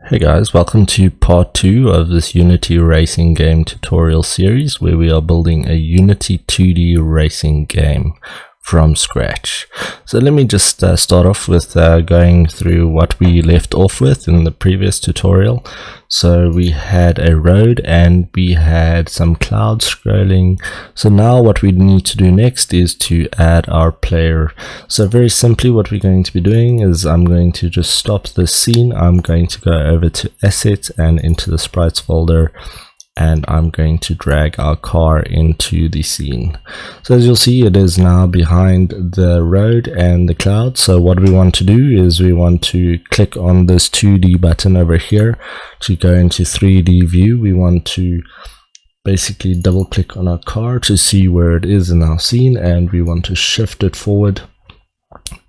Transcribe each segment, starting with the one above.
Hey guys, welcome to part 2 of this Unity racing game tutorial series where we are building a Unity 2D racing game from scratch. So let me just start off with going through what we left off with in the previous tutorial. So we had a road and we had some clouds scrolling. So now what we need to do next is to add our player. So very simply what we're going to be doing is I'm going to just stop the scene. I'm going to go over to Assets and into the Sprites folder, and I'm going to drag our car into the scene. So as you'll see, it is now behind the road and the cloud. So what we want to do is we want to click on this 2D button over here to go into 3D view. We want to basically double click on our car to see where it is in our scene, and we want to shift it forward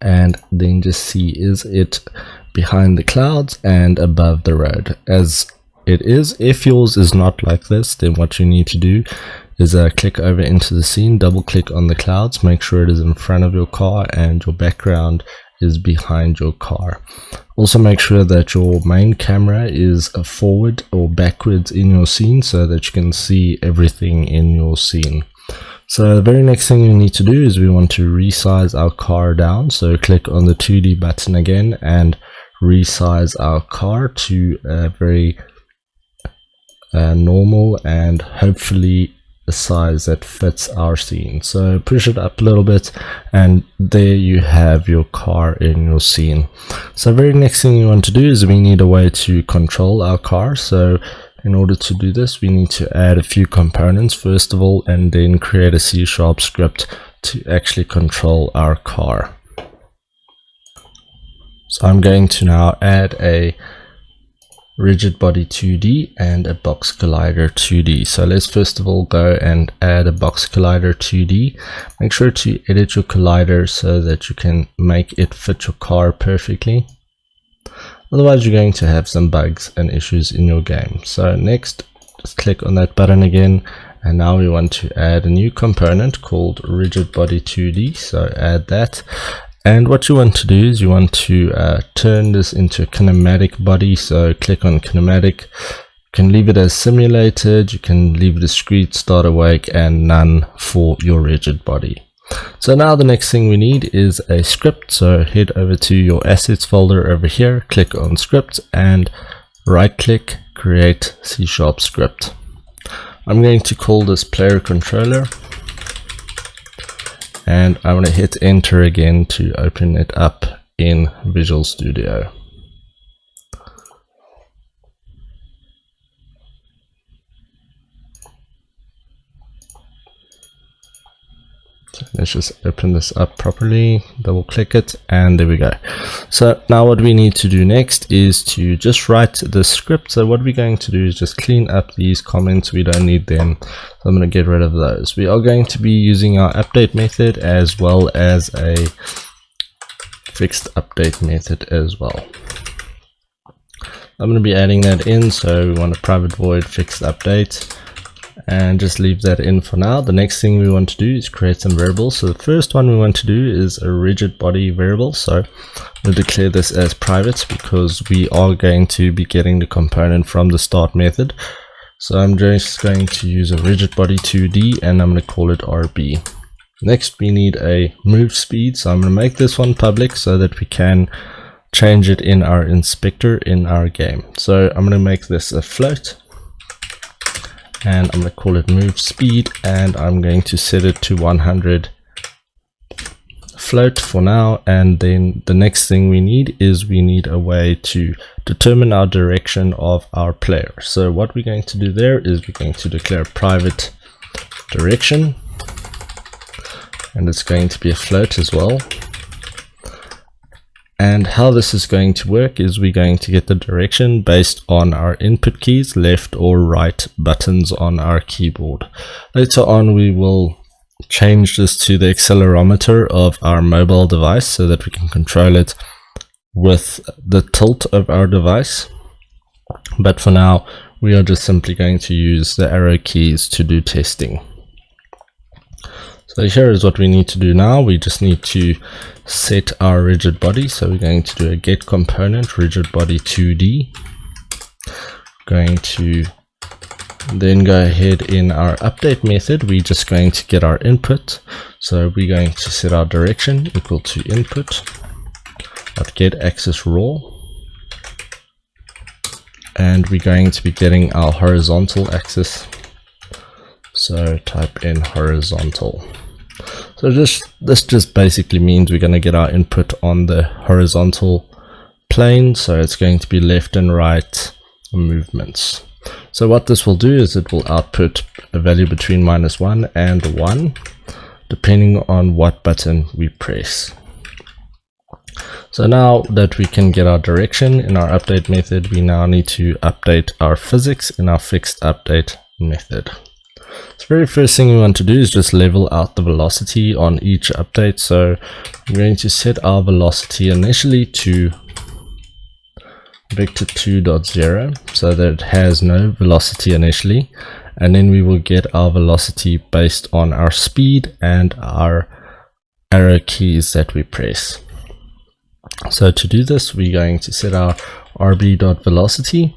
and then just see, is it behind the clouds and above the road as it is. If yours is not like this, then what you need to do is click over into the scene, double click on the clouds, make sure it is in front of your car and your background is behind your car. Also make sure that your main camera is forward or backwards in your scene so that you can see everything in your scene. So the very next thing we need to do is we want to resize our car down. So click on the 2D button again and resize our car to a very normal and hopefully a size that fits our scene. So push it up a little bit and there you have your car in your scene. So very next thing you want to do is we need a way to control our car. So in order to do this, we need to add a few components first of all, and then create a C# script to actually control our car. So I'm going to now add a Rigidbody 2D and a box collider 2D. So let's first of all go and add a box collider 2D. Make sure to edit your collider so that you can make it fit your car perfectly. Otherwise you're going to have some bugs and issues in your game. So next, just click on that button again, and now we want to add a new component called Rigidbody 2D. So add that. And what you want to do is you want to turn this into a kinematic body. So click on kinematic. You can leave it as simulated, you can leave discrete, start awake, and none for your rigid body. So now the next thing we need is a script. So head over to your assets folder over here, click on script and right click, create C# script. I'm going to call this player controller, and I'm going to hit enter again to open it up in Visual Studio. So let's just open this up properly, double click it, and there we go. So now what we need to do next is to just write the script. So what we're going to do is just clean up these comments, we don't need them. So I'm going to get rid of those. We are going to be using our update method as well as a fixed update method as well. I'm going to be adding that in, so we want a private void fixed update, and just leave that in for now. The next thing we want to do is create some variables. So the first one we want to do is a rigid body variable. So we'll declare this as private because we are going to be getting the component from the start method. So I'm just going to use a Rigidbody 2D and I'm going to call it RB. Next we need a move speed. So I'm going to make this one public so that we can change it in our inspector in our game. So I'm going to make this a float, and I'm going to call it move speed, and I'm going to set it to 100 float for now. And then the next thing we need is we need a way to determine our direction of our player. So what we're going to do there is we're going to declare private direction, and it's going to be a float as well. And how this is going to work is we're going to get the direction based on our input keys, left or right buttons on our keyboard. Later on we will change this to the accelerometer of our mobile device so that we can control it with the tilt of our device. But for now we are just simply going to use the arrow keys to do testing. So here is what we need to do now. We just need to set our rigid body. So we're going to do a get component rigid body 2D. going to then go ahead in our update method. We're just going to get our input. So we're going to set our direction equal to input get axis raw, and we're going to be getting our horizontal axis. So type in horizontal. So this just basically means we're going to get our input on the horizontal plane. So it's going to be left and right movements. So what this will do is it will output a value between -1 and 1, depending on what button we press. So now that we can get our direction in our update method, we now need to update our physics in our fixed update method. So the very first thing we want to do is just level out the velocity on each update. So I'm going to set our velocity initially to vector 2.0 so that it has no velocity initially, and then we will get our velocity based on our speed and our arrow keys that we press. So to do this, we're going to set our rb.velocity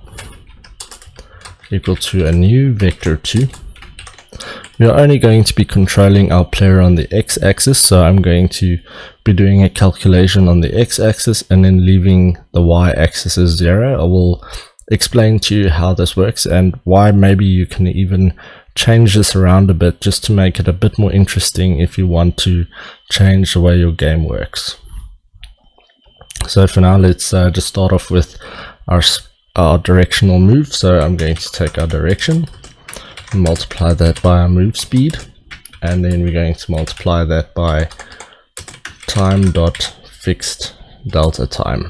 equal to a new vector 2. We are only going to be controlling our player on the x-axis, so I'm going to be doing a calculation on the x-axis and then leaving the y-axis as 0. I will explain to you how this works and why maybe you can even change this around a bit just to make it a bit more interesting if you want to change the way your game works. So for now, let's just start off with our directional move. So I'm going to take our direction, multiply that by our move speed, and then we're going to multiply that by time dot fixed delta time.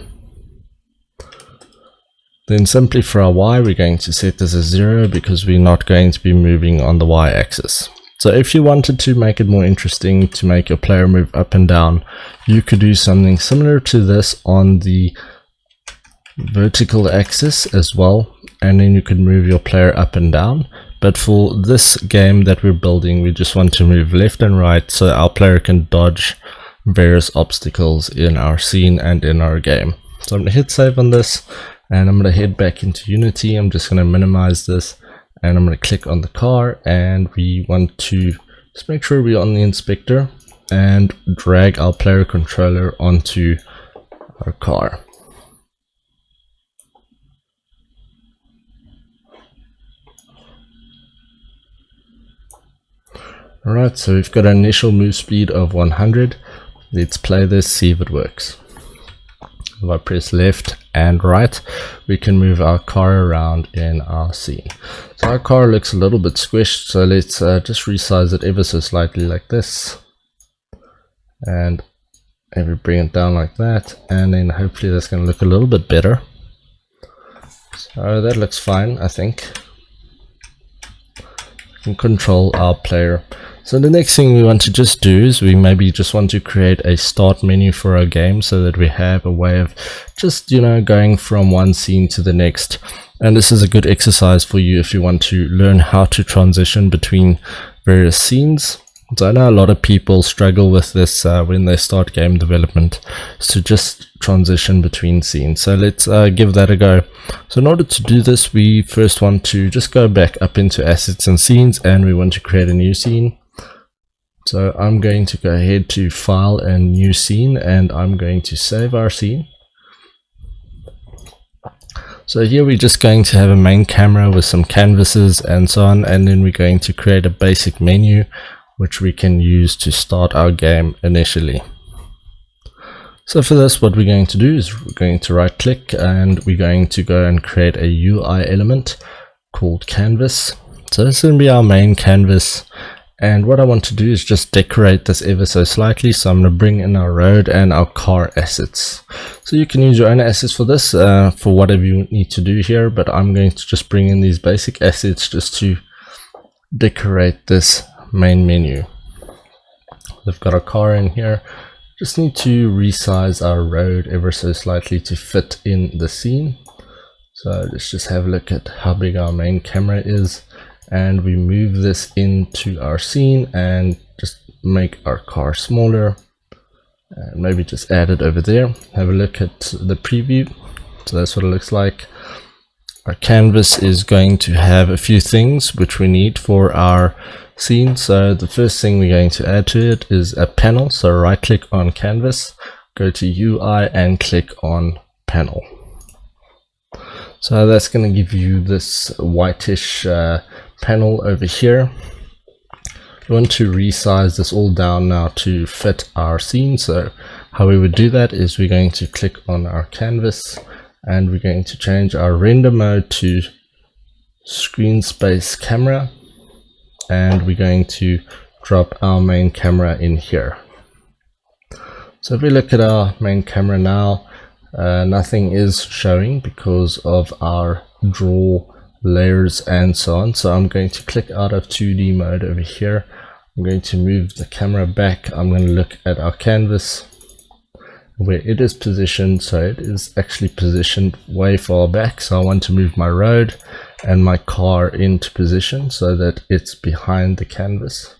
Then simply for our y, we're going to set this as 0 because we're not going to be moving on the y-axis. So if you wanted to make it more interesting to make your player move up and down, you could do something similar to this on the vertical axis as well, and then you could move your player up and down. But for this game that we're building, we just want to move left and right so our player can dodge various obstacles in our scene and in our game. So I'm going to hit save on this, and I'm going to head back into Unity. I'm just going to minimize this, and I'm going to click on the car, and we want to just make sure we're on the inspector and drag our player controller onto our car. Alright, so we've got an initial move speed of 100. Let's play this, see if it works. If I press left and right, we can move our car around in our scene. So our car looks a little bit squished, so let's just resize it ever so slightly like this. And maybe bring it down like that, and then hopefully that's going to look a little bit better. So that looks fine, I think. We can control our player. So the next thing we want to just do is we maybe just want to create a start menu for our game so that we have a way of just, going from one scene to the next. And this is a good exercise for you if you want to learn how to transition between various scenes. So I know a lot of people struggle with this when they start game development, to just transition between scenes. So let's give that a go. So in order to do this, we first want to just go back up into assets and scenes, and we want to create a new scene. So I'm going to go ahead to file and new scene, and I'm going to save our scene. So here we're just going to have a main camera with some canvases and so on, and then we're going to create a basic menu which we can use to start our game initially. So for this, what we're going to do is we're going to right click, and we're going to go and create a UI element called canvas. So this is going to be our main canvas. And what I want to do is just decorate this ever so slightly. So I'm going to bring in our road and our car assets. So you can use your own assets for this, for whatever you need to do here. But I'm going to just bring in these basic assets just to decorate this main menu. We've got a car in here. Just need to resize our road ever so slightly to fit in the scene. So let's just have a look at how big our main camera is. And we move this into our scene and just make our car smaller, and maybe just add it over there. Have a look at the preview. So that's what it looks like. Our canvas is going to have a few things which we need for our scene. So the first thing we're going to add to it is a panel. So right click on canvas, go to UI and click on panel. So that's going to give you this whitish panel over here. We want to resize this all down now to fit our scene. So how we would do that is we're going to click on our canvas and we're going to change our render mode to screen space camera, and we're going to drop our main camera in here. So if we look at our main camera now, nothing is showing because of our draw layers and so on. So I'm going to click out of 2D mode over here. I'm going to move the camera back. I'm going to look at our canvas where it is positioned. So it is actually positioned way far back. So I want to move my road and my car into position so that it's behind the canvas.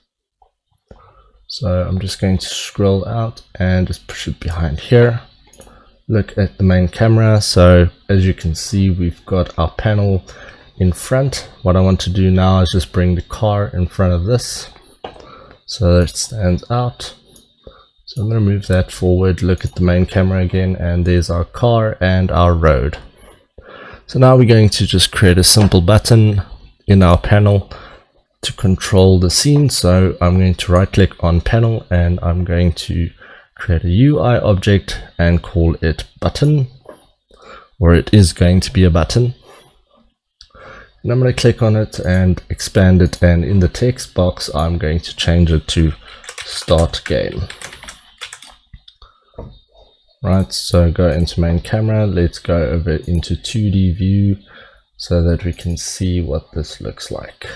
So I'm just going to scroll out and just push it behind here. Look at the main camera. So as you can see, we've got our panel in front. What I want to do now is just bring the car in front of this so that it stands out. So I'm going to move that forward, look at the main camera again, and there's our car and our road. So now we're going to just create a simple button in our panel to control the scene. So I'm going to right click on panel and I'm going to create a UI object and call it button, or it is going to be a button. And I'm going to click on it and expand it, and in the text box I'm going to change it to start game. Right, so go into main camera, let's go over into 2D view so that we can see what this looks like.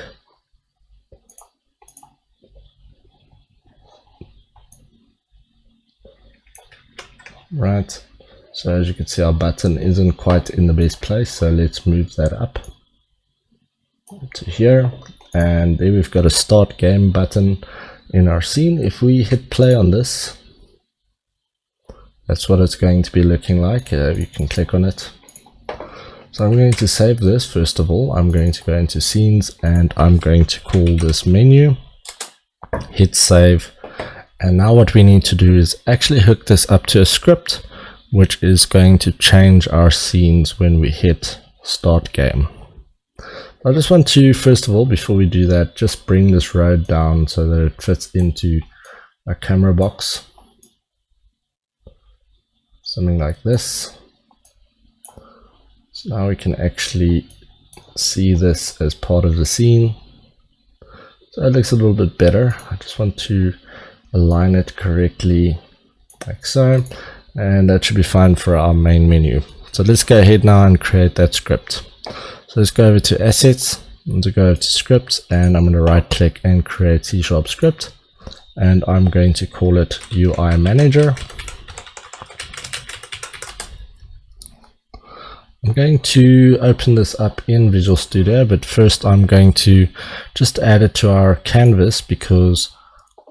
Right, so as you can see, our button isn't quite in the best place, so let's move that up to here, and there we've got a start game button in our scene. If we hit play on this, that's what it's going to be looking like. You can click on it. So I'm going to save this. First of all, I'm going to go into scenes and I'm going to call this menu, hit save. And now what we need to do is actually hook this up to a script, which is going to change our scenes when we hit start game. I just want to, first of all, before we do that, just bring this road down so that it fits into a camera box. Something like this. So now we can actually see this as part of the scene. So it looks a little bit better. I just want to align it correctly like so, and that should be fine for our main menu. So let's go ahead now and create that script. So let's go over to assets and to go over to scripts, and I'm going to right click and create C# script, and I'm going to call it UI manager. I'm going to open this up in Visual Studio, but first I'm going to just add it to our canvas because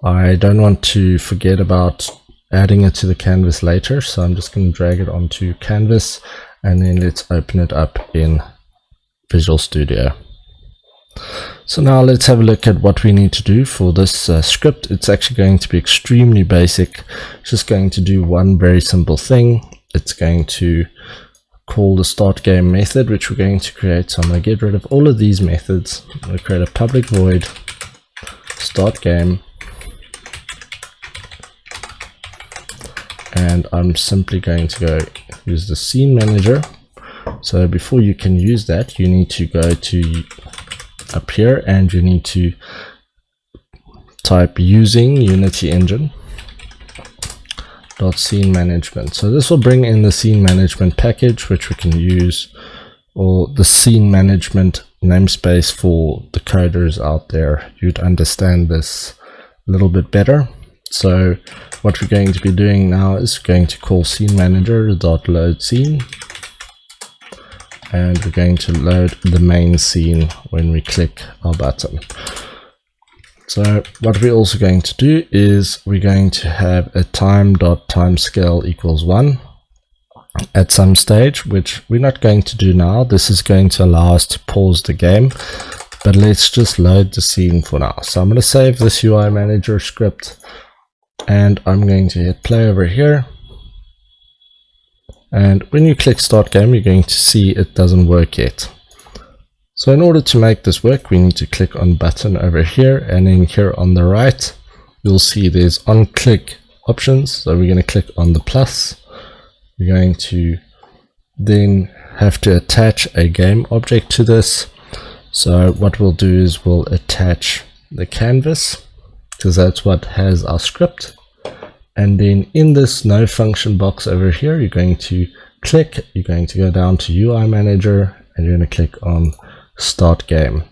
I don't want to forget about adding it to the canvas later. So I'm just going to drag it onto canvas, and then let's open it up in Visual Studio. So now let's have a look at what we need to do for this script. It's actually going to be extremely basic. It's just going to do one very simple thing. It's going to call the start game method, which we're going to create. So I'm going to get rid of all of these methods. I'm going to create a public void start game, and I'm simply going to go use the scene manager. So before you can use that, you need to go to up here and you need to type using Unity Engine .scene management. So this will bring in the scene management package, which we can use, or the scene management namespace for the coders out there. You'd understand this a little bit better. So what we're going to be doing now is going to call scene manager.load scene, and we're going to load the main scene when we click our button. So what we're also going to do is we're going to have a time.timescale equals 1. at some stage, which we're not going to do now. This is going to allow us to pause the game, but let's just load the scene for now. So I'm going to save this UI manager script, and I'm going to hit play over here. And when you click start game, you're going to see it doesn't work yet. So in order to make this work, we need to click on button over here, and then here on the right you'll see there's on click options. So we're going to click on the plus. We're going to then have to attach a game object to this. So what we'll do is we'll attach the canvas, because that's what has our script. And then in this no function box over here, you're going to click, you're going to go down to UI manager, and you're going to click on start game.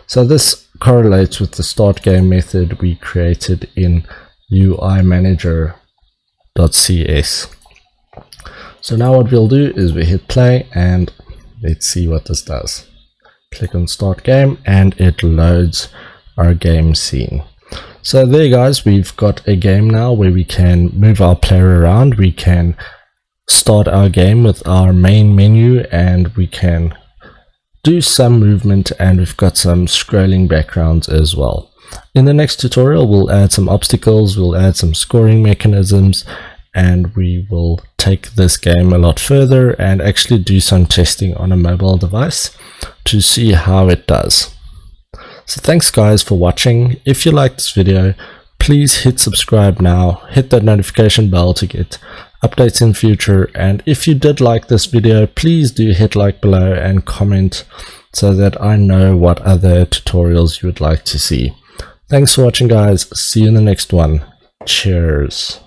So this correlates with the start game method we created in UI manager.cs. So now what we'll do is we hit play, and let's see what this does. Click on start game, and it loads our game scene. So there guys, we've got a game now where we can move our player around. We can start our game with our main menu, and we can do some movement, and we've got some scrolling backgrounds as well. In the next tutorial, we'll add some obstacles, we'll add some scoring mechanisms, and we will take this game a lot further and actually do some testing on a mobile device to see how it does. So thanks guys for watching. If you liked this video, please hit subscribe now, hit that notification bell to get updates in future, and if you did like this video, please do hit like below and comment so that I know what other tutorials you would like to see. Thanks for watching guys, see you in the next one. Cheers.